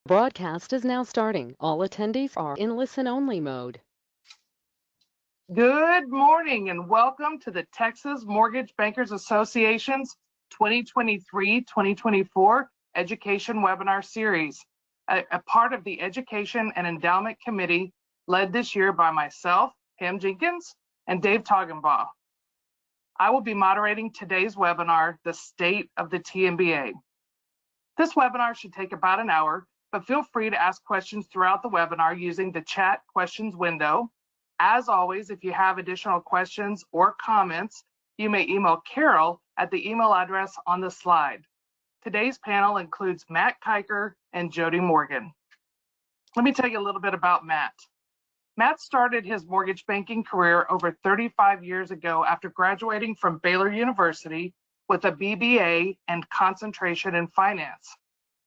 Broadcast is now starting. All attendees are in listen-only mode. Good morning and welcome to the Texas Mortgage Bankers Association's 2023-2024 Education Webinar Series, a part of the Education and Endowment Committee led this year by myself, Pam Jenkins, and Dave Toggenbaugh. I will be moderating today's webinar, The State of the TMBA. This webinar should take about an hour, but feel free to ask questions throughout the webinar using the chat questions window. As always, if you have additional questions or comments, you may email Carol at the email address on the slide. Today's panel includes Matt Kiker and Jodie Morgan. Let me tell you a little bit about Matt. Matt started his mortgage banking career over 35 years ago after graduating from Baylor University with a BBA and concentration in finance.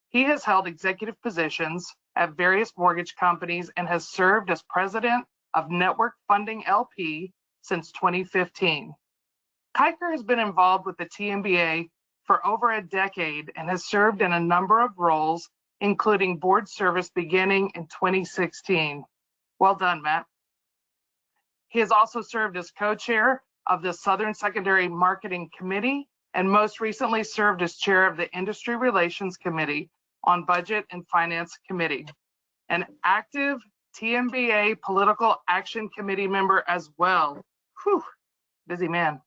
He has held executive positions at various mortgage companies and has served as president of Network Funding LP since 2015. Kiker has been involved with the TMBA for over a decade and has served in a number of roles, including board service beginning in 2016. Well done, Matt. He has also served as co-chair of the Southern Secondary Marketing Committee and most recently served as chair of the Industry Relations Committee on Budget and Finance Committee, an active TMBA Political Action Committee member as well. Whew, busy man.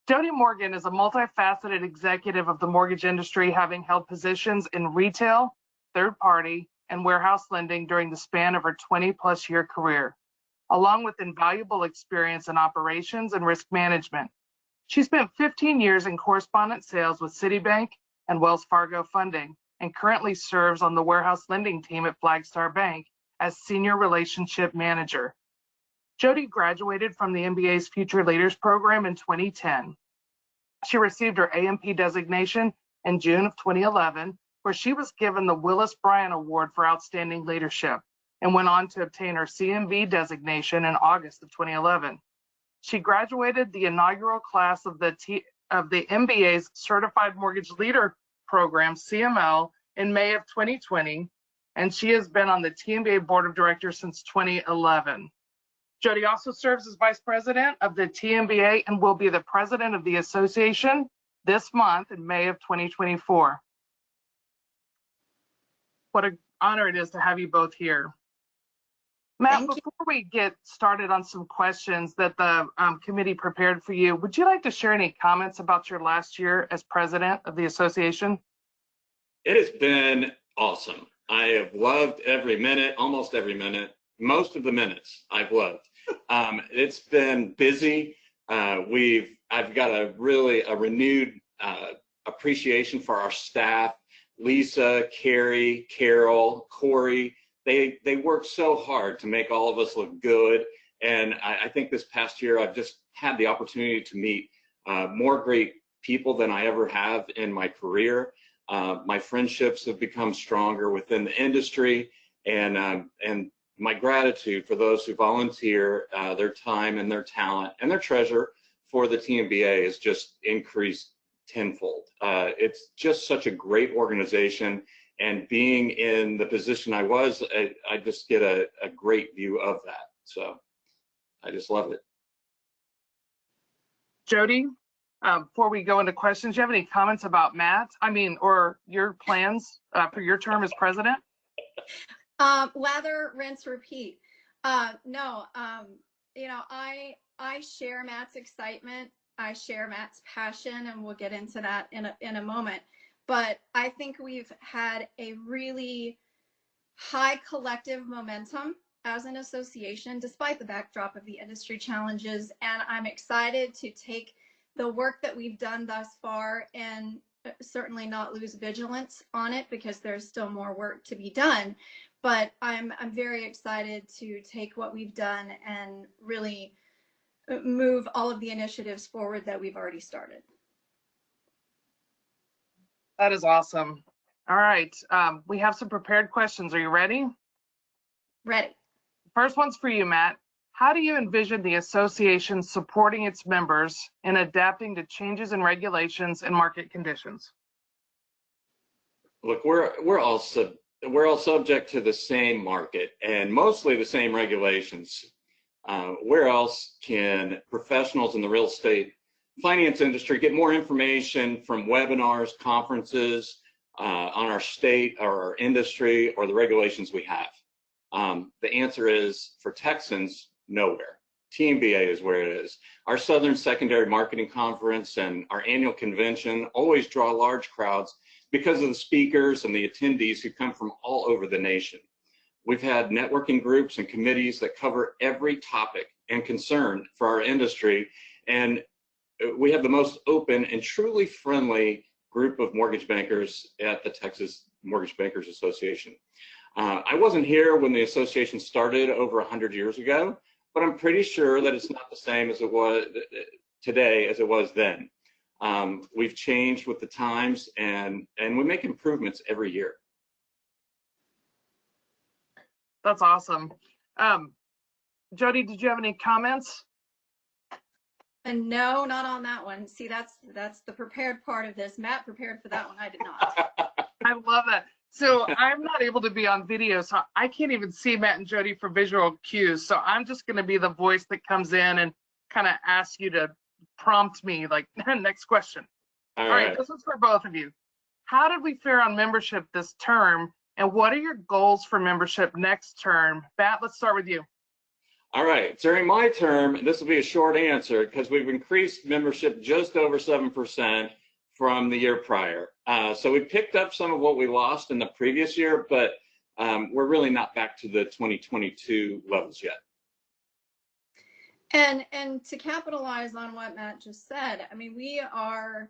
Jodie Morgan is a multifaceted executive of the mortgage industry, having held positions in retail, third-party, and warehouse lending during the span of her 20-plus-year career, along with invaluable experience in operations and risk management. She spent 15 years in correspondent sales with Citibank and Wells Fargo Funding, and currently serves on the warehouse lending team at Flagstar Bank as Senior Relationship Manager. Jodie graduated from the MBA's Future Leaders Program in 2010. She received her AMP designation in June of 2011, where she was given the Willis Bryan Award for Outstanding Leadership, and went on to obtain her CMB designation in August of 2011. She graduated the inaugural class of the MBA's Certified Mortgage Leader Program, CML, in May of 2020, and she has been on the TMBA Board of Directors since 2011. Jodie also serves as Vice President of the TMBA and will be the President of the Association this month in May of 2024. What an honor it is to have you both here. Matt, before we get started on some questions that the committee prepared for you, would you like to share any comments about your last year as president of the association? It has been awesome. I have loved every minute, almost every minute, most of the minutes I've loved. It's been busy. I've got a renewed appreciation for our staff, Lisa, Carrie, Carol, Corey. They work so hard to make all of us look good, and I think this past year I've just had the opportunity to meet more great people than I ever have in my career. My friendships have become stronger within the industry, and my gratitude for those who volunteer their time and their talent and their treasure for the TMBA is just increased tenfold. It's just such a great organization. And being in the position I was, I just get a great view of that. So I just love it. Jodie, before we go into questions, do you have any comments about Matt? Or your plans for your term as president? Lather, rinse, repeat. No, I share Matt's excitement. I share Matt's passion, and we'll get into that in a moment. But I think we've had a really high collective momentum as an association, despite the backdrop of the industry challenges. And I'm excited to take the work that we've done thus far and certainly not lose vigilance on it, because there's still more work to be done. But I'm very excited to take what we've done and really move all of the initiatives forward that we've already started. That is awesome. All right, we have some prepared questions. Are you ready? Ready. First one's for you, Matt. How do you envision the association supporting its members in adapting to changes in regulations and market conditions? Look, we're all we're all subject to the same market and mostly the same regulations. Where else can professionals in the real estate finance industry get more information from webinars, conferences on our state or our industry or the regulations we have? The answer is, for Texans, nowhere. TMBA is where it is. Our Southern Secondary Marketing Conference and our annual convention always draw large crowds because of the speakers and the attendees who come from all over the nation. We've had networking groups and committees that cover every topic and concern for our industry, and we have the most open and truly friendly group of mortgage bankers at the Texas Mortgage Bankers Association. I wasn't here when the association started over 100 years ago, but I'm pretty sure that it's not the same as it was today as it was then. We've changed with the times, and we make improvements every year. That's awesome. Jodie, did you have any comments? And no, not on that one. See, that's the prepared part of this. Matt prepared for that one. I did not. I love that. So I'm not able to be on video, so I can't even see Matt and Jodie for visual cues. So I'm just going to be the voice that comes in and kind of ask you to prompt me, like, next question. All right, this is for both of you. How did we fare on membership this term, and what are your goals for membership next term? Matt, let's start with you. All right, during my term, this will be a short answer because we've increased membership just over 7% from the year prior. So we picked up some of what we lost in the previous year, but we're really not back to the 2022 levels yet. And to capitalize on what Matt just said, I mean, we are,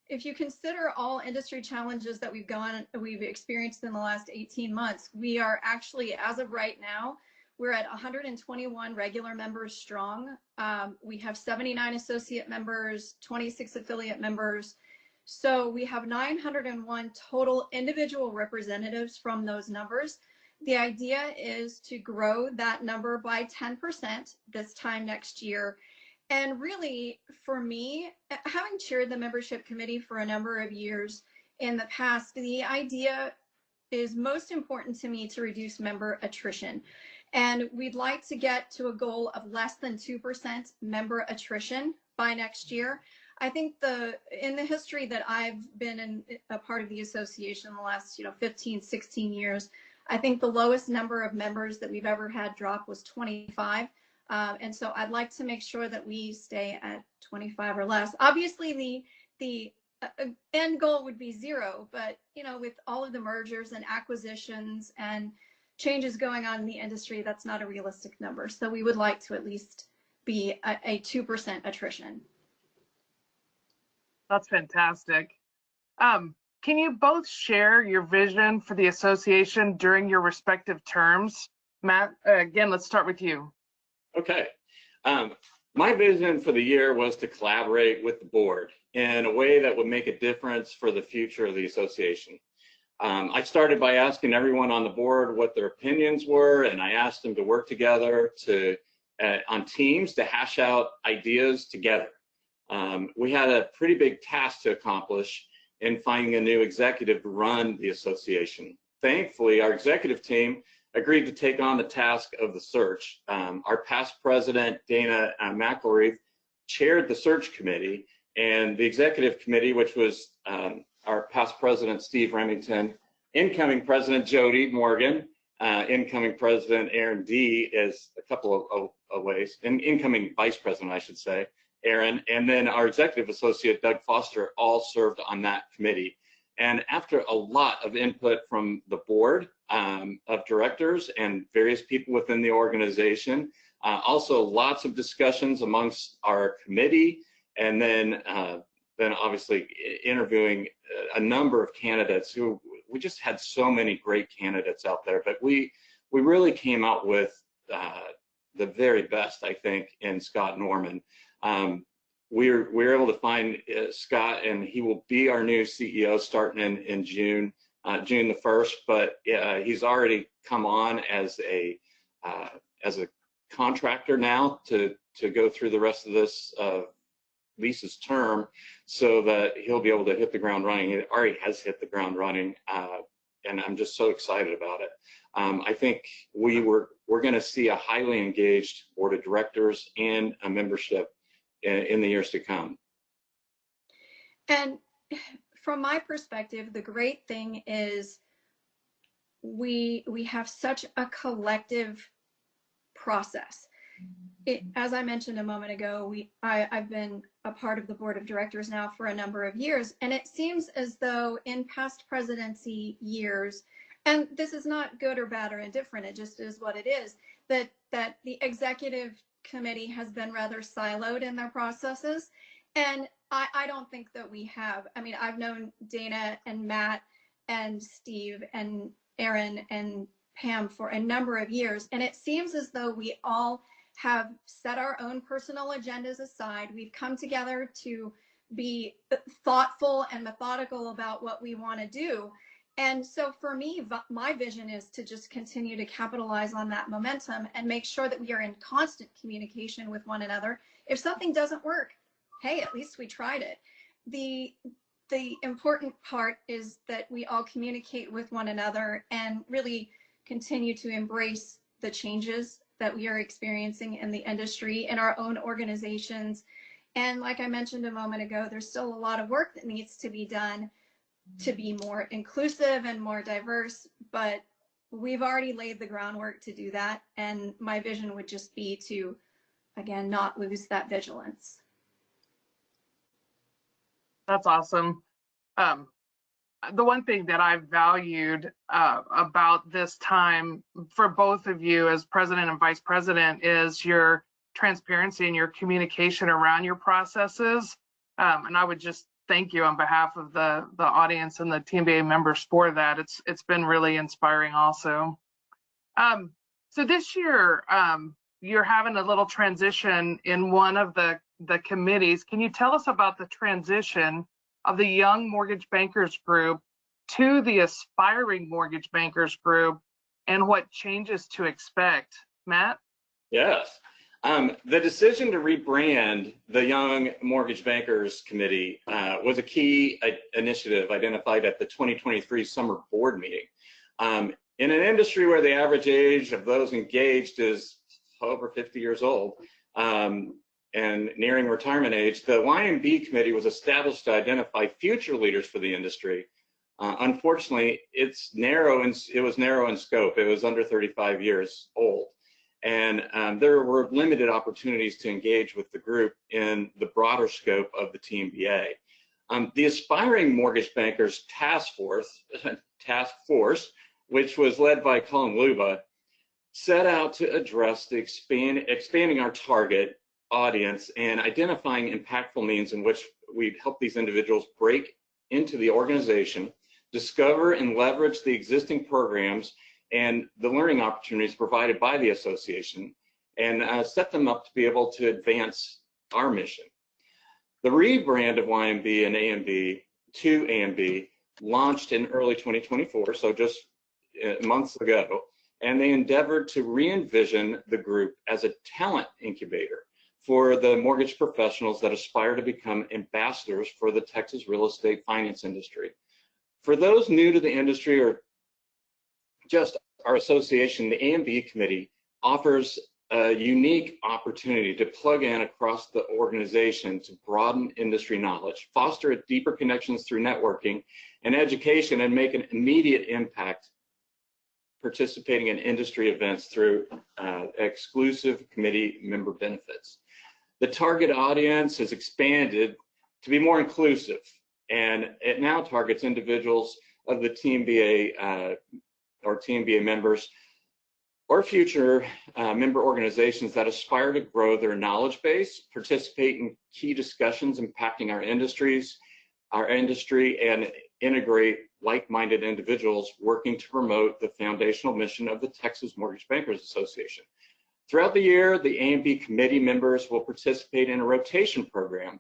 if you consider all industry challenges that we've experienced in the last 18 months, we are actually, as of right now, we're at 121 regular members strong. We have 79 associate members, 26 affiliate members. So we have 901 total individual representatives from those numbers. The idea is to grow that number by 10% this time next year. And really, for me, having chaired the membership committee for a number of years in the past, the idea is most important to me to reduce member attrition. And we'd like to get to a goal of less than 2% member attrition by next year. I think in the history that I've been a part of the association in the last 15, 16 years, I think the lowest number of members that we've ever had drop was 25. And so I'd like to make sure that we stay at 25 or less. Obviously, the end goal would be 0, but with all of the mergers and acquisitions and changes going on in the industry, that's not a realistic number. So we would like to at least be a 2% attrition. That's fantastic. Can you both share your vision for the association during your respective terms? Matt, again, let's start with you. Okay. My vision for the year was to collaborate with the board in a way that would make a difference for the future of the association. I started by asking everyone on the board what their opinions were, and I asked them to work together on teams to hash out ideas together. We had a pretty big task to accomplish in finding a new executive to run the association. Thankfully, our executive team agreed to take on the task of the search. Our past president, Dana McElreath, chaired the search committee, and the executive committee, which was our past president, Steve Remington, incoming president, Jodie Morgan, incoming president, Aaron D. is a couple of ways, and incoming vice president, I should say, Aaron, and then our executive associate, Doug Foster, all served on that committee. And after a lot of input from the board of directors and various people within the organization, also lots of discussions amongst our committee, and then obviously interviewing a number of candidates who we just had so many great candidates out there, but we really came out with the very best, I think, in Scott Norman. We're able to find Scott, and he will be our new CEO starting in June, June the 1st. But he's already come on as a contractor now to go through the rest of this Lisa's term, so that he'll be able to hit the ground running. He already has hit the ground running, and I'm just so excited about it. I think we're going to see a highly engaged board of directors and a membership in the years to come. And from my perspective, the great thing is we have such a collective process. As I mentioned a moment ago, I've been a part of the board of directors now for a number of years, and it seems as though in past presidency years, and this is not good or bad or indifferent, it just is what it is, that the executive committee has been rather siloed in their processes. And I don't think that we have. I mean, I've known Dana and Matt and Steve and Aaron and Pam for a number of years, and it seems as though we all have set our own personal agendas aside. We've come together to be thoughtful and methodical about what we want to do. And so for me, my vision is to just continue to capitalize on that momentum and make sure that we are in constant communication with one another. If something doesn't work, hey, at least we tried it. The important part is that we all communicate with one another and really continue to embrace the changes that we are experiencing in the industry, in our own organizations. And like I mentioned a moment ago, there's still a lot of work that needs to be done to be more inclusive and more diverse, but we've already laid the groundwork to do that. And my vision would just be to, again, not lose that vigilance. That's awesome. The one thing that I've valued about this time for both of you as president and vice president is your transparency and your communication around your processes. And I would just thank you on behalf of the audience and the TMBA members for that. It's been really inspiring also. So this year, you're having a little transition in one of the committees. Can you tell us about the transition of the Young Mortgage Bankers Group to the Aspiring Mortgage Bankers Group and what changes to expect? Matt? Yes. The decision to rebrand the Young Mortgage Bankers Committee was a key initiative identified at the 2023 summer board meeting. In an industry where the average age of those engaged is over 50 years old, and nearing retirement age, the YMB committee was established to identify future leaders for the industry. Unfortunately, it was narrow in scope. It was under 35 years old. And there were limited opportunities to engage with the group in the broader scope of the TMBA. The Aspiring Mortgage Bankers Task Force, which was led by Colin Luba, set out to address the expanding our target audience and identifying impactful means in which we help these individuals break into the organization, discover and leverage the existing programs and the learning opportunities provided by the association, and set them up to be able to advance our mission. The rebrand of YMB and AMB to AMB launched in early 2024, so just months ago, and they endeavored to re-envision the group as a talent incubator for the mortgage professionals that aspire to become ambassadors for the Texas real estate finance industry. For those new to the industry or just our association, the AMB committee offers a unique opportunity to plug in across the organization to broaden industry knowledge, foster deeper connections through networking and education, and make an immediate impact participating in industry events through exclusive committee member benefits. The target audience has expanded to be more inclusive, and it now targets individuals of the TMBA or TMBA members or future member organizations that aspire to grow their knowledge base, participate in key discussions impacting our industry, and integrate like-minded individuals working to promote the foundational mission of the Texas Mortgage Bankers Association. Throughout the year, the AMB committee members will participate in a rotation program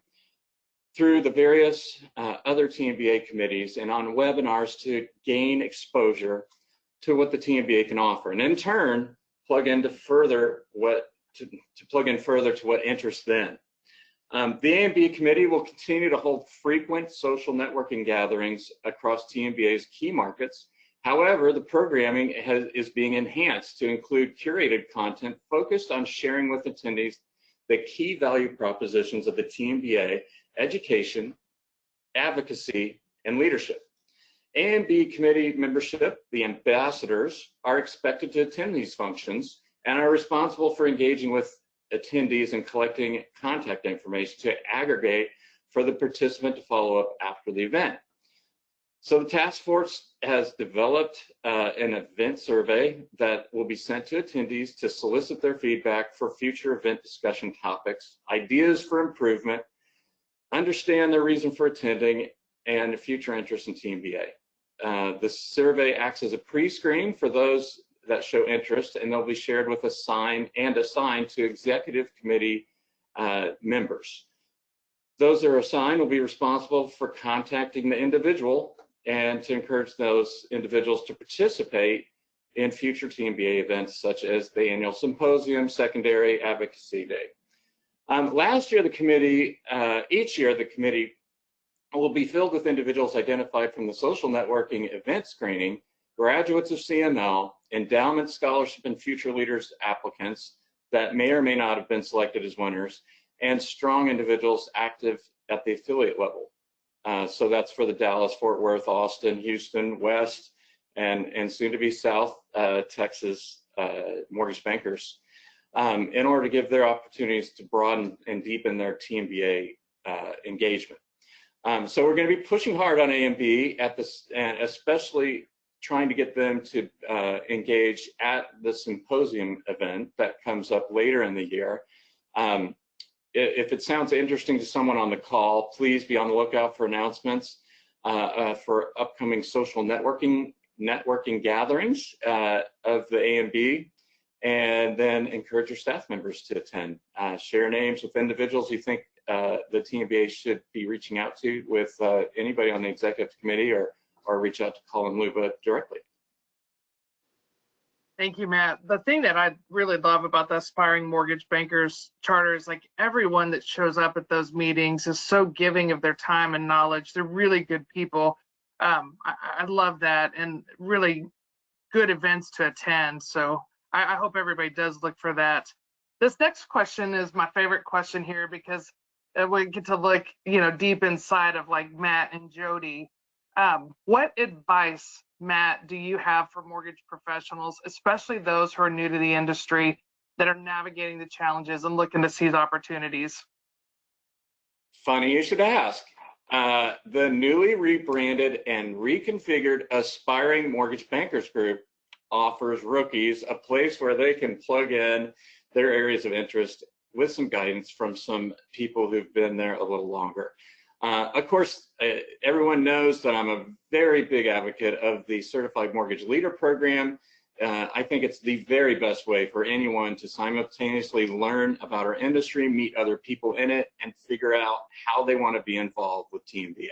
through the various other TMBA committees and on webinars to gain exposure to what the TMBA can offer, and in turn, plug in further to what interests them. The AMB committee will continue to hold frequent social networking gatherings across TMBA's key markets, However, the programming is being enhanced to include curated content focused on sharing with attendees the key value propositions of the TMBA: education, advocacy, and leadership. A&B committee membership, the ambassadors, are expected to attend these functions and are responsible for engaging with attendees and collecting contact information to aggregate for the participant to follow up after the event. So the task force has developed an event survey that will be sent to attendees to solicit their feedback for future event discussion topics, ideas for improvement, understand their reason for attending, and future interest in TMBA. The survey acts as a pre-screen for those that show interest, and they'll be shared with assigned to executive committee members. Those that are assigned will be responsible for contacting the individual and to encourage those individuals to participate in future TMBA events such as the annual symposium, secondary advocacy day. Each year the committee will be filled with individuals identified from the social networking event screening, graduates of CML, endowment, scholarship, and future leaders applicants that may or may not have been selected as winners, and strong individuals active at the affiliate level. So that's for the Dallas, Fort Worth, Austin, Houston, West, and soon to be South Texas mortgage bankers, in order to give their opportunities to broaden and deepen their TMBA engagement. So we're going to be pushing hard on A&B at this, and especially trying to get them to engage at the symposium event that comes up later in the year. If it sounds interesting to someone on the call, please be on the lookout for announcements for upcoming social networking gatherings of the A&B, and then encourage your staff members to attend. Share names with individuals you think the TMBA should be reaching out to with anybody on the executive committee, or reach out to Colin Luba directly. Thank you, Matt. The thing that I really love about the Aspiring Mortgage Bankers Charter is, like, everyone that shows up at those meetings is so giving of their time and knowledge. They're really good people. I love that, and really good events to attend. So I hope everybody does look for that. This next question is my favorite question here, because we get to look, deep inside of, like, Matt and Jodie. What advice, Matt, do you have for mortgage professionals, especially those who are new to the industry, that are navigating the challenges and looking to seize opportunities? Funny you should ask. The newly rebranded and reconfigured Aspiring Mortgage Bankers Group offers rookies a place where they can plug in their areas of interest with some guidance from some people who've been there a little longer. Of course, everyone knows that I'm a very big advocate of the Certified Mortgage Leader program. I think it's the very best way for anyone to simultaneously learn about our industry, meet other people in it, and figure out how they want to be involved with TMBA.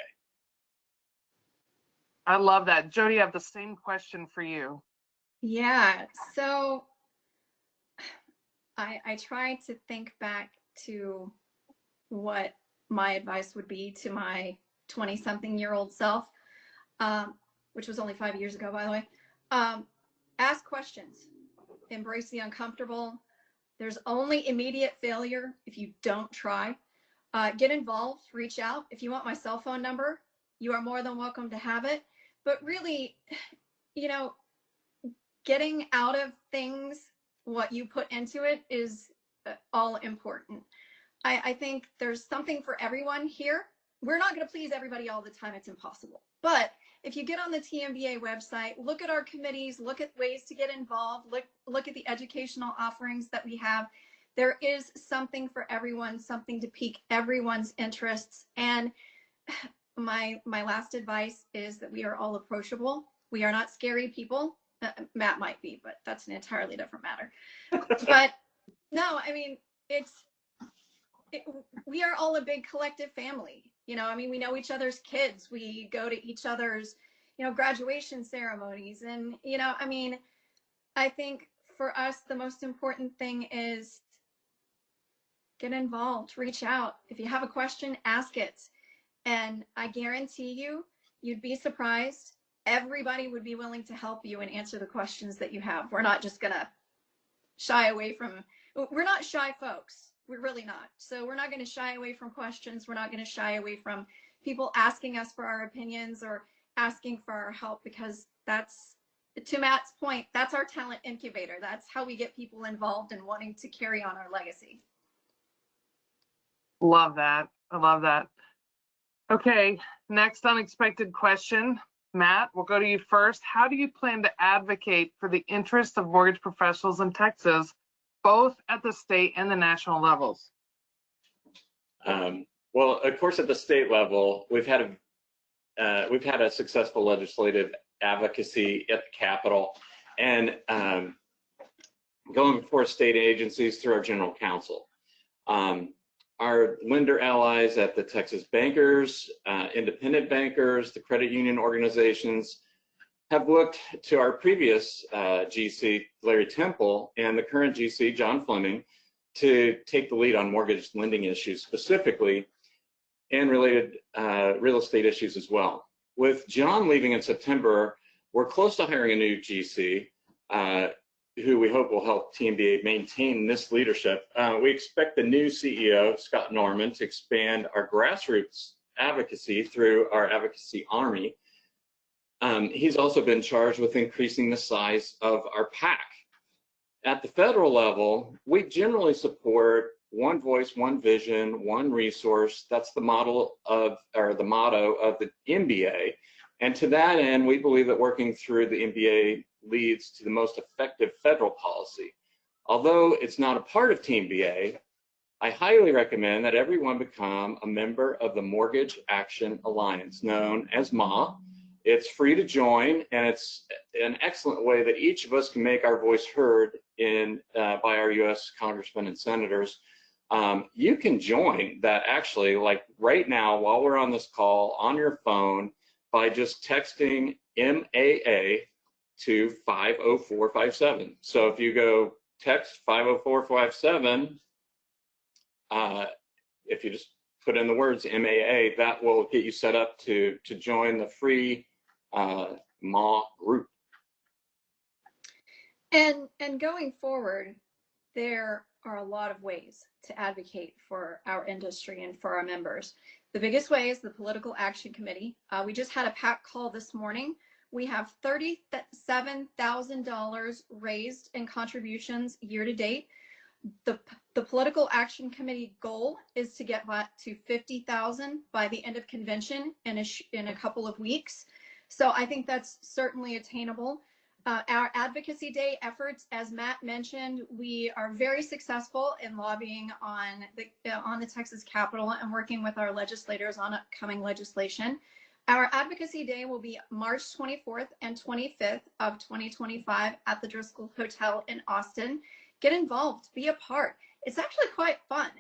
I love that. Jodie, I have the same question for you. Yeah, so I tried to think back to what my advice would be to my 20-something-year-old self, which was only 5 years ago, by the way. Ask questions, embrace the uncomfortable. There's only immediate failure if you don't try. Get involved, reach out. If you want my cell phone number, you are more than welcome to have it. But really, getting out of things what you put into it is all important. I think there's something for everyone here. We're not going to please everybody all the time. It's impossible. But if you get on the TMBA website, look at our committees, look at ways to get involved, look at the educational offerings that we have. There is something for everyone, something to pique everyone's interests. And my last advice is that we are all approachable. We are not scary people. Matt might be, but that's an entirely different matter. But no, I mean, we are all a big collective family. We know each other's kids. We go to each other's, graduation ceremonies. And, I think for us, the most important thing is get involved, reach out. If you have a question, ask it. And I guarantee you'd be surprised everybody would be willing to help you and answer the questions that you have. We're not just going to shy away from, we're not shy folks. We're really not. So we're not going to shy away from questions. We're not going to shy away from people asking us for our opinions or asking for our help, because that's, to Matt's point, that's our talent incubator. That's how we get people involved and wanting to carry on our legacy. Love that. I love that. Okay, next unexpected question. Matt, we'll go to you first. How do you plan to advocate for the interests of mortgage professionals in Texas, both at the state and the national levels? Well, of course, at the state level, we've had a successful legislative advocacy at the Capitol, and going before state agencies through our general counsel. Our lender allies at the Texas bankers, independent bankers, the credit union organizations have looked to our previous GC, Larry Temple, and the current GC, John Fleming, to take the lead on mortgage lending issues specifically, and related real estate issues as well. With John leaving in September, we're close to hiring a new GC who we hope will help TMBA maintain this leadership. We expect the new CEO, Scott Norman, to expand our grassroots advocacy through our advocacy army. He's also been charged with increasing the size of our PAC. At the federal level, we generally support one voice, one vision, one resource. That's the model of, or the motto of the MBA. And to that end, we believe that working through the MBA leads to the most effective federal policy. Although it's not a part of TMBA, I highly recommend that everyone become a member of the Mortgage Action Alliance, known as MA. It's free to join, and it's an excellent way that each of us can make our voice heard by our U.S. congressmen and senators. You can join that actually, like right now, while we're on this call, on your phone, by just texting MAA to 50457. So if you go text 50457, if you just put in the words MAA, that will get you set up to join the free MA group. And going forward, there are a lot of ways to advocate for our industry and for our members. The biggest way is the Political Action Committee. We just had a PAC call this morning. We have $37,000 raised in contributions year to date. The Political Action Committee goal is to get to $50,000 by the end of convention in a couple of weeks. So I think that's certainly attainable. Our Advocacy Day efforts, as Matt mentioned, we are very successful in lobbying on the Texas Capitol and working with our legislators on upcoming legislation. Our Advocacy Day will be March 24th and 25th of 2025 at the Driscoll Hotel in Austin. Get involved, be a part. It's actually quite fun.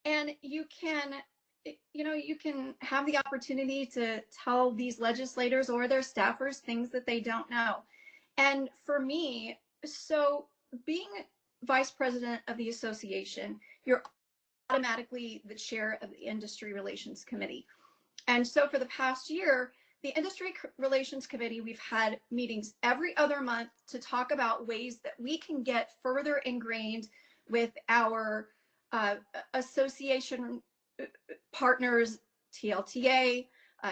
And you can have the opportunity to tell these legislators or their staffers things that they don't know. And for me, so being vice president of the association, you're automatically the chair of the Industry Relations Committee. And so for the past year, the Industry Relations Committee, we've had meetings every other month to talk about ways that we can get further ingrained with our association partners, TLTA,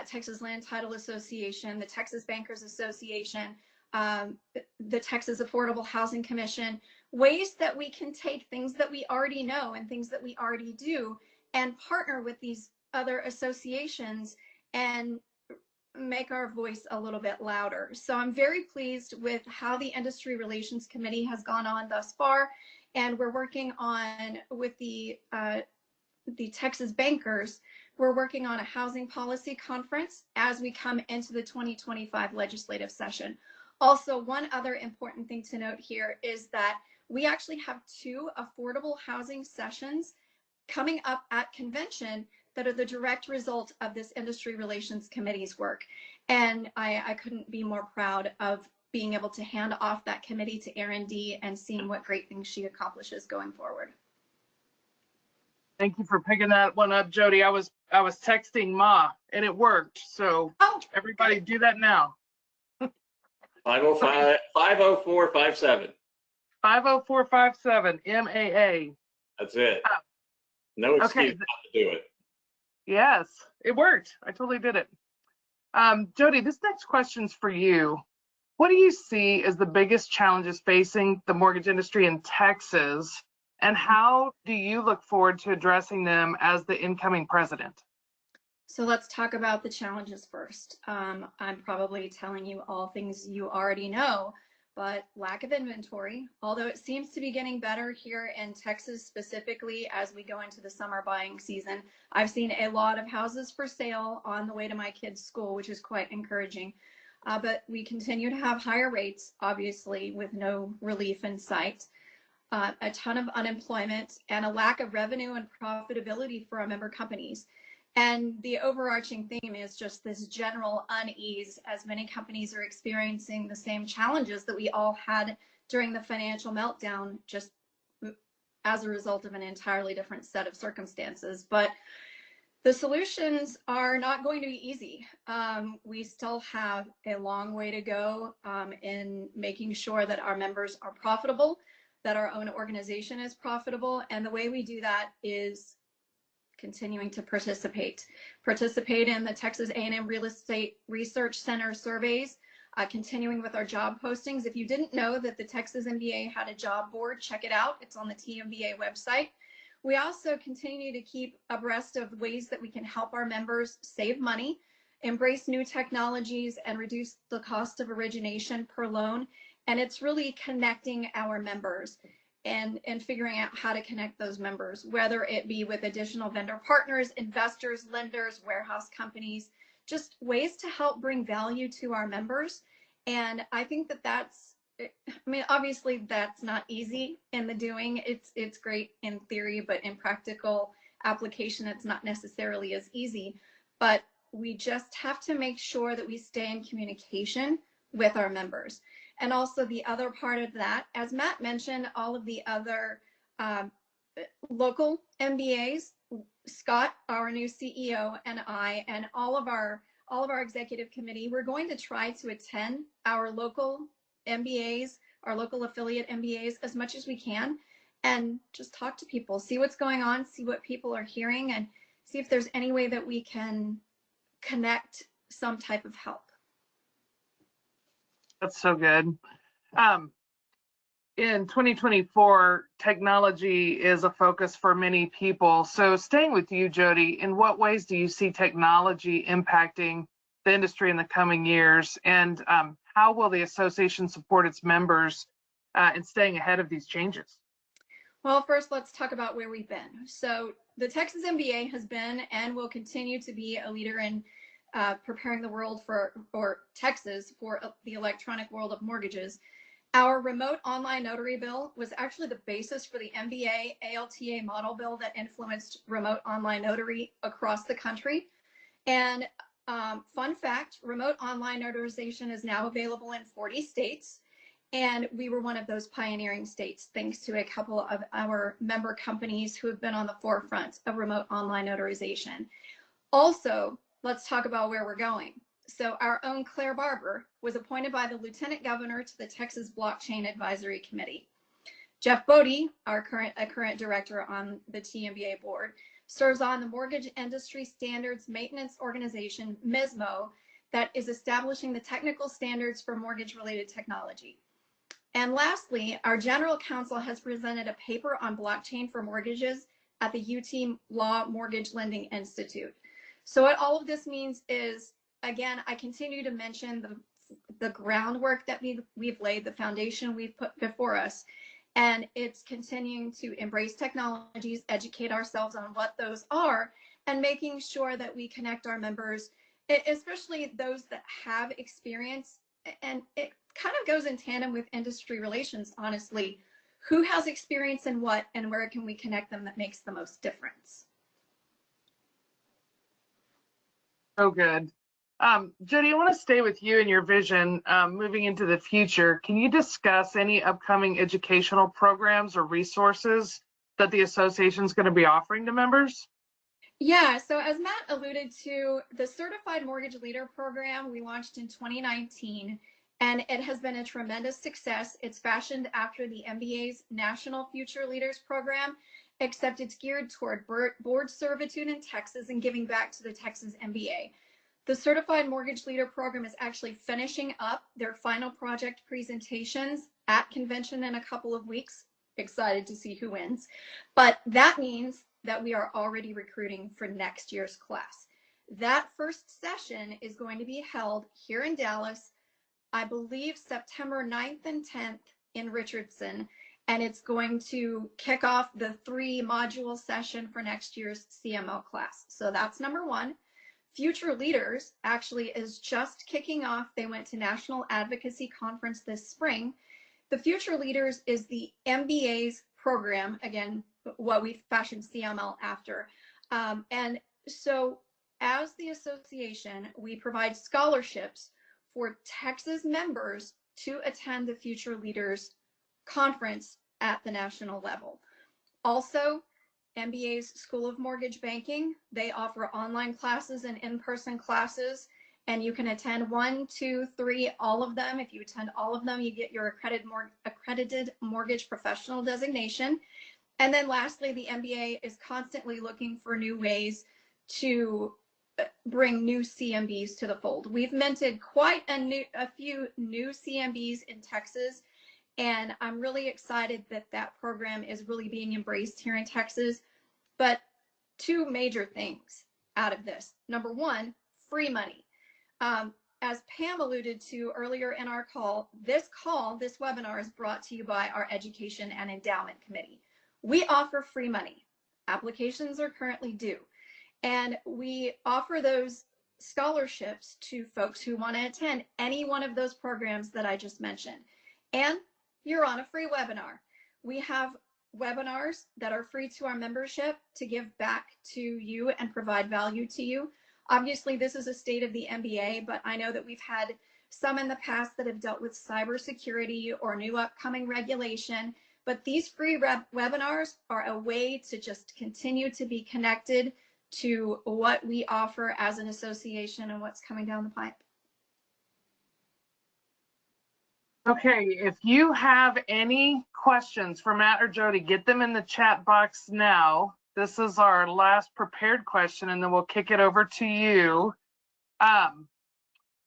Texas Land Title Association, the Texas Bankers Association, the Texas Affordable Housing Commission, ways that we can take things that we already know and things that we already do and partner with these other associations and make our voice a little bit louder. So I'm very pleased with how the Industry Relations Committee has gone on thus far, and we're working on with the Texas bankers. We're working on a housing policy conference as we come into the 2025 legislative session. Also, one other important thing to note here is that we actually have 2 affordable housing sessions coming up at convention that are the direct result of this Industry Relations Committee's work. And I couldn't be more proud of being able to hand off that committee to Erin D. and seeing what great things she accomplishes going forward. Thank you for picking that one up, Jodie. I was texting Ma and it worked. So everybody do that now. 505 50457. 50457 MAA. That's it. Oh, No okay. excuse not to do it. Yes, it worked. I totally did it. Jodie, this next question's for you. What do you see as the biggest challenges facing the mortgage industry in Texas, and how do you look forward to addressing them as the incoming president? So let's talk about the challenges first. I'm probably telling you all things you already know, but lack of inventory, although it seems to be getting better here in Texas specifically as we go into the summer buying season. I've seen a lot of houses for sale on the way to my kids' school, which is quite encouraging. But we continue to have higher rates, obviously, with no relief in sight. A ton of unemployment and a lack of revenue and profitability for our member companies. And the overarching theme is just this general unease as many companies are experiencing the same challenges that we all had during the financial meltdown, just as a result of an entirely different set of circumstances. But the solutions are not going to be easy. We still have a long way to go in making sure that our members are profitable, that our own organization is profitable. And the way we do that is continuing to participate in the Texas A&M Real Estate Research Center surveys, continuing with our job postings. If you didn't know that the Texas MBA had a job board, check it out. It's on the TMBA website. We also continue to keep abreast of ways that we can help our members save money, embrace new technologies, and reduce the cost of origination per loan. And it's really connecting our members and figuring out how to connect those members, whether it be with additional vendor partners, investors, lenders, warehouse companies, just ways to help bring value to our members. And I think that that's, I mean, obviously that's not easy in the doing. It's great in theory, but in practical application, it's not necessarily as easy. But we just have to make sure that we stay in communication with our members. And also the other part of that, as Matt mentioned, all of the other local MBAs, Scott, our new CEO, and I, and all of our executive committee, we're going to try to attend our local MBAs, our local affiliate MBAs as much as we can, and just talk to people, see what's going on, see what people are hearing, and see if there's any way that we can connect some type of help. That's so good. In 2024, technology is a focus for many people. So staying with you, Jodie, in what ways do you see technology impacting the industry in the coming years? And how will the association support its members in staying ahead of these changes? Well, first, let's talk about where we've been. So the Texas MBA has been and will continue to be a leader in preparing the world or Texas for the electronic world of mortgages. Our remote online notary bill was actually the basis for the MBA ALTA model bill that influenced remote online notary across the country. And fun fact, remote online notarization is now available in 40 states. And we were one of those pioneering states, thanks to a couple of our member companies who have been on the forefront of remote online notarization. Also, let's talk about where we're going. So our own Claire Barber was appointed by the Lieutenant Governor to the Texas Blockchain Advisory Committee. Jeff Bodie, our current director on the TMBA board, serves on the Mortgage Industry Standards Maintenance Organization, MISMO, that is establishing the technical standards for mortgage-related technology. And lastly, our general counsel has presented a paper on blockchain for mortgages at the UT Law Mortgage Lending Institute. So what all of this means is, again, I continue to mention the groundwork that we've laid, the foundation we've put before us, and it's continuing to embrace technologies, educate ourselves on what those are, and making sure that we connect our members, especially those that have experience. And it kind of goes in tandem with industry relations, honestly. Who has experience in what, and where can we connect them that makes the most difference? So good. Jodie, I want to stay with you and your vision moving into the future. Can you discuss any upcoming educational programs or resources that the association is going to be offering to members? Yeah, so as Matt alluded to, the Certified Mortgage Leader program we launched in 2019 and it has been a tremendous success. It's fashioned after the MBA's National Future Leaders Program, except it's geared toward board servitude in Texas and giving back to the Texas MBA. The Certified Mortgage Leader Program is actually finishing up their final project presentations at convention in a couple of weeks. Excited to see who wins. But that means that we are already recruiting for next year's class. That first session is going to be held here in Dallas, I believe September 9th and 10th in Richardson, and it's going to kick off the 3-module session for next year's CMO class. So that's number one. Future Leaders actually is just kicking off. They went to National Advocacy Conference this spring. The Future Leaders is the MBA's program, again, what we fashioned CML after. And so as the association, we provide scholarships for Texas members to attend the Future Leaders Conference at the national level. Also, MBA's School of Mortgage Banking, they offer online classes and in-person classes, and you can attend 1, 2, 3, all of them. If you attend all of them, you get your accredited mortgage professional designation. And then lastly, the MBA is constantly looking for new ways to bring new CMBs to the fold. We've minted quite a few new CMBs in Texas, and I'm really excited that that program is really being embraced here in Texas. But 2 major things out of this. Number one, free money. As Pam alluded to earlier in our call, this webinar is brought to you by our Education and Endowment Committee. We offer free money. Applications are currently due. And we offer those scholarships to folks who want to attend any one of those programs that I just mentioned. And you're on a free webinar. We have webinars that are free to our membership to give back to you and provide value to you. Obviously, this is a state of the MBA, but I know that we've had some in the past that have dealt with cybersecurity or new upcoming regulation. But these free webinars are a way to just continue to be connected to what we offer as an association and what's coming down the pipe. Okay, if you have any questions for Matt or Jodie, get them in the chat box now. This is our last prepared question, and then we'll kick it over to you.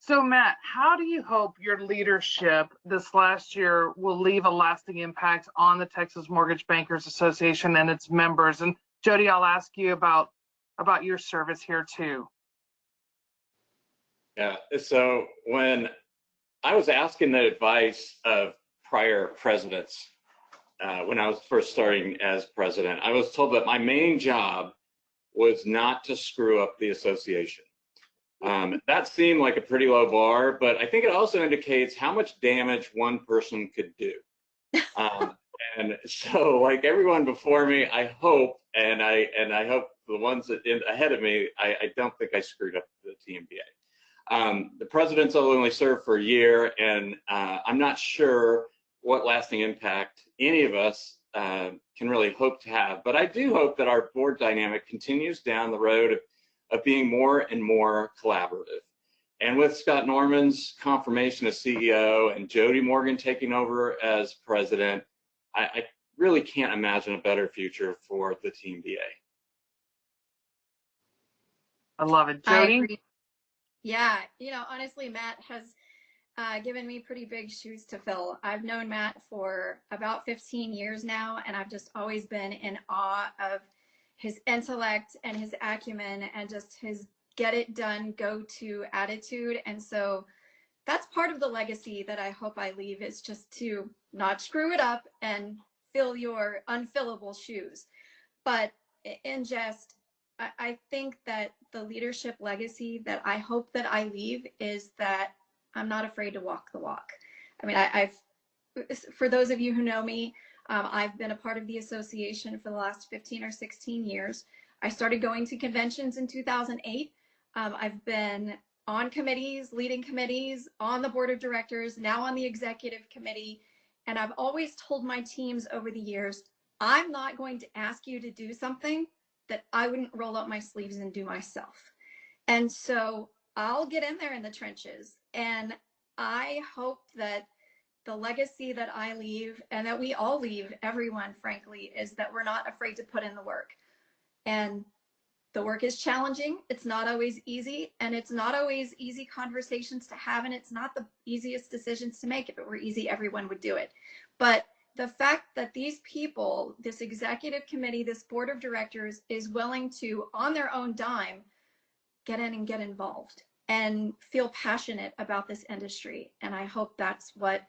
So Matt, how do you hope your leadership this last year will leave a lasting impact on the Texas Mortgage Bankers Association and its members? And Jodie, I'll ask you about your service here too. Yeah, so when I was asking the advice of prior presidents, when I was first starting as president, I was told that my main job was not to screw up the association. That seemed like a pretty low bar, but I think it also indicates how much damage one person could do. And so, like everyone before me, I hope, and I hope the ones that ahead of me, I don't think I screwed up the TMBA. The president's only served for a year, and I'm not sure what lasting impact any of us can really hope to have. But I do hope that our board dynamic continues down the road of being more and more collaborative. And with Scott Norman's confirmation as CEO and Jodie Morgan taking over as president, I really can't imagine a better future for the TMBA. I love it. Jodie? Yeah, honestly, Matt has given me pretty big shoes to fill. I've known Matt for about 15 years now, and I've just always been in awe of his intellect and his acumen and just his get it done, go to attitude. And so that's part of the legacy that I hope I leave, is just to not screw it up and fill your unfillable shoes. But in jest, I think that the leadership legacy that I hope that I leave is that I'm not afraid to walk the walk. I mean, for those of you who know me, I've been a part of the association for the last 15 or 16 years. I started going to conventions in 2008. I've been on committees, leading committees, on the board of directors, now on the executive committee. And I've always told my teams over the years, I'm not going to ask you to do something that I wouldn't roll up my sleeves and do myself. And so I'll get in there in the trenches, and I hope that the legacy that I leave, and that we all leave, everyone, frankly, is that we're not afraid to put in the work. And the work is challenging. It's not always easy, and it's not always easy conversations to have, and it's not the easiest decisions to make. If it were easy, everyone would do it. But the fact that these people, this executive committee, this board of directors is willing to, on their own dime, get in and get involved and feel passionate about this industry. And I hope that's what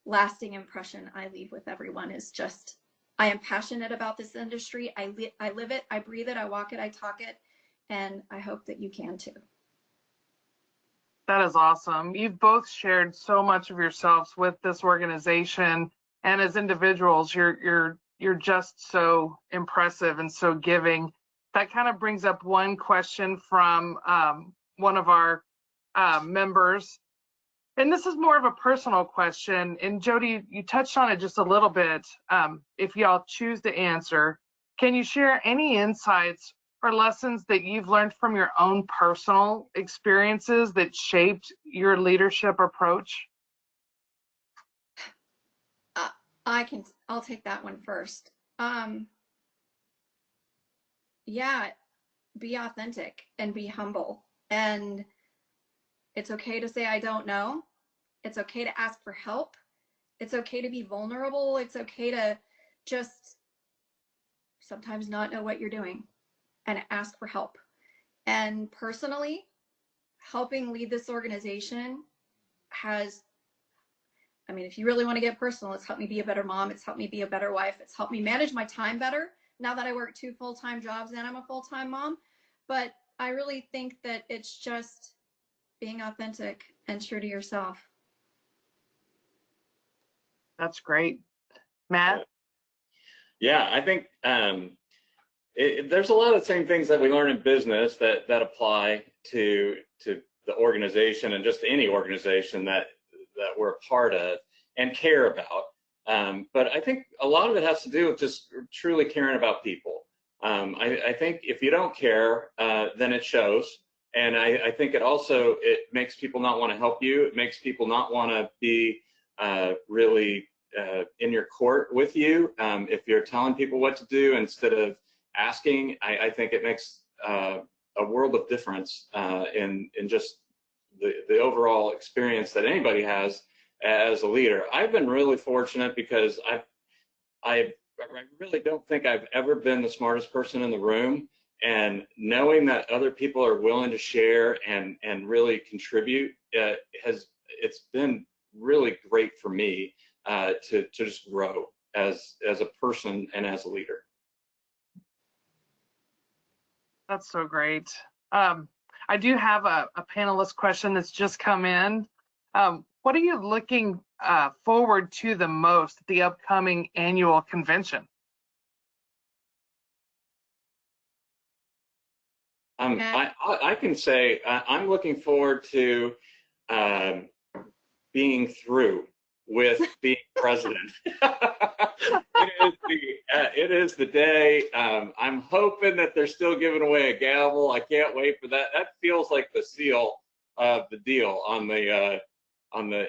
lasting impression I leave with everyone is just, I am passionate about this industry. I live it, I breathe it, I walk it, I talk it, and I hope that you can too. That is awesome. You've both shared so much of yourselves with this organization, and as individuals, you're just so impressive and so giving. That kind of brings up one question from one of our members. And this is more of a personal question. And Jodie, you touched on it just a little bit. If y'all choose to answer, can you share any insights or lessons that you've learned from your own personal experiences that shaped your leadership approach? I'll take that one first. Yeah, be authentic and be humble. And it's okay to say, I don't know. It's okay to ask for help. It's okay to be vulnerable. It's okay to just sometimes not know what you're doing and ask for help. And personally, helping lead this organization has, I mean, if you really want to get personal, it's helped me be a better mom. It's helped me be a better wife. It's helped me manage my time better now that I work 2 full-time jobs and I'm a full-time mom. But I really think that it's just being authentic and true to yourself. That's great. Matt? Yeah, I think there's a lot of the same things that we learn in business that apply to the organization and just any organization that we're a part of and care about. But I think a lot of it has to do with just truly caring about people. I think if you don't care, then it shows. And I think it makes people not want to help you. It makes people not want to be really in your court with you. If you're telling people what to do instead of asking, I think it makes a world of difference in just the overall experience that anybody has as a leader. I've been really fortunate because I really don't think I've ever been the smartest person in the room, and knowing that other people are willing to share and really contribute it's been really great for me to just grow as a person and as a leader. That's so great. I do have a panelist question that's just come in. What are you looking forward to the most at the upcoming annual convention? I can say I'm looking forward to being through with being president. It is the day. I'm hoping that they're still giving away a gavel. I can't wait for that. That feels like the seal of the deal on the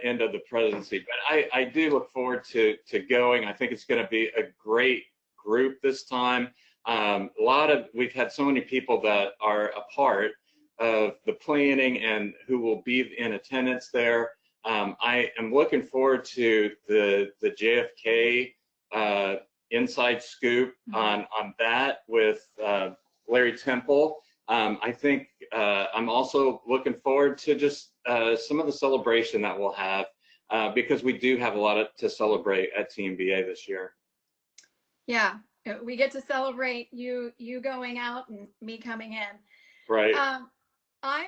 end of the presidency. But I do look forward to going. I think it's going to be a great group this time. We've had so many people that are a part of the planning and who will be in attendance there. I am looking forward to the JFK inside scoop on that with Larry Temple. I think I'm also looking forward to just some of the celebration that we'll have because we do have a lot to celebrate at TMBA this year. Yeah, we get to celebrate you going out and me coming in. Right. I'm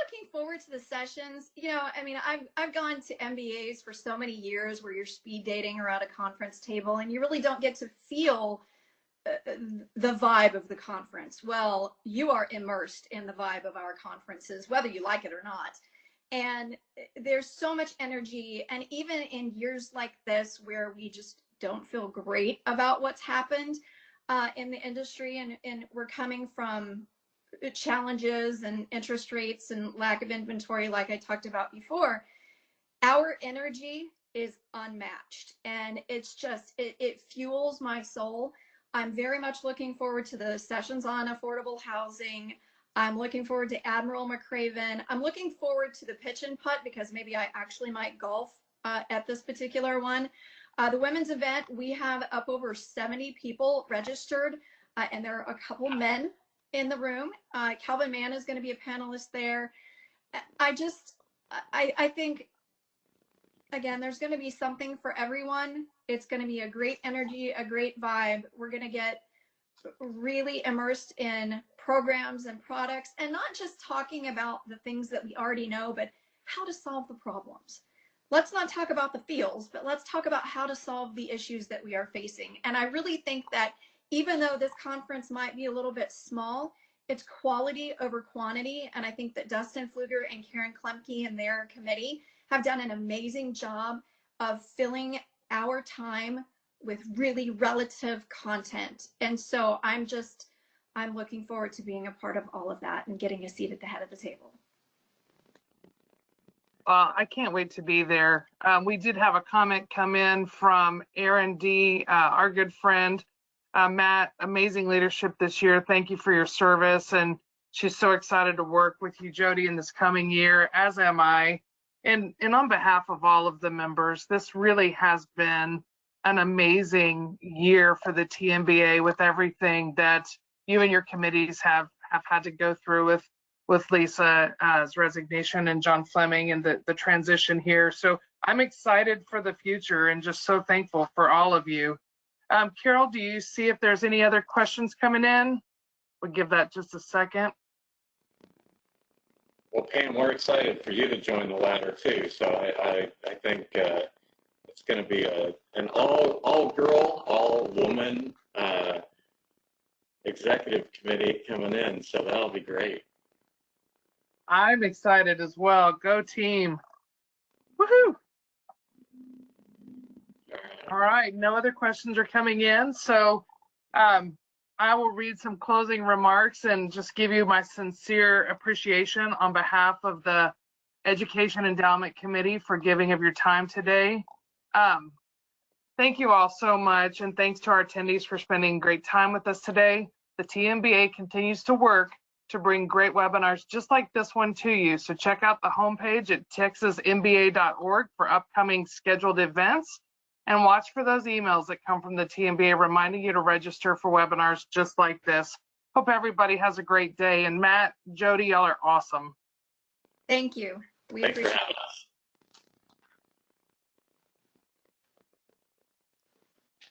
looking forward to the sessions. You know, I mean, I've gone to MBAs for so many years where you're speed dating around a conference table and you really don't get to feel the vibe of the conference. Well, you are immersed in the vibe of our conferences, whether you like it or not. And there's so much energy. And even in years like this, where we just don't feel great about what's happened in the industry, and we're coming from challenges and interest rates and lack of inventory, like I talked about before, our energy is unmatched, and it's just, it fuels my soul. I'm very much looking forward to the sessions on affordable housing. I'm looking forward to Admiral McCraven. I'm looking forward to the pitch and putt, because maybe I actually might golf at this particular one. The women's event, we have up over 70 people registered, and there are a couple men in the room. Calvin Mann is going to be a panelist there. I think, again, there's going to be something for everyone. It's going to be a great energy, a great vibe. We're going to get really immersed in programs and products, and not just talking about the things that we already know, but how to solve the problems. Let's not talk about the feels, but let's talk about how to solve the issues that we are facing. And I really think that even though this conference might be a little bit small, it's quality over quantity. And I think that Dustin Pfluger and Karen Klemke and their committee have done an amazing job of filling our time with really relative content. And so I'm looking forward to being a part of all of that and getting a seat at the head of the table. I can't wait to be there. We did have a comment come in from Aaron D., our good friend. Matt, amazing leadership this year. Thank you for your service. And she's so excited to work with you, Jodie, in this coming year, as am I. And on behalf of all of the members, this really has been an amazing year for the TMBA, with everything that you and your committees have had to go through with Lisa's resignation and John Fleming and the transition here. So I'm excited for the future and just so thankful for all of you. Carol, do you see if there's any other questions coming in? We'll give that just a second. Well, Pam, we're excited for you to join the ladder too. So I think it's going to be an all-girl, all-woman executive committee coming in. So that'll be great. I'm excited as well. Go team. Woohoo! All right, no other questions are coming in. So I will read some closing remarks and just give you my sincere appreciation on behalf of the Education Endowment Committee for giving of your time today. Thank you all so much, and thanks to our attendees for spending great time with us today. The TMBA continues to work to bring great webinars just like this one to you. So check out the homepage at texasmba.org for upcoming scheduled events, and watch for those emails that come from the TMBA reminding you to register for webinars just like this. Hope everybody has a great day. And Matt, Jodie, y'all are awesome. Thank you. We Thanks appreciate for having us.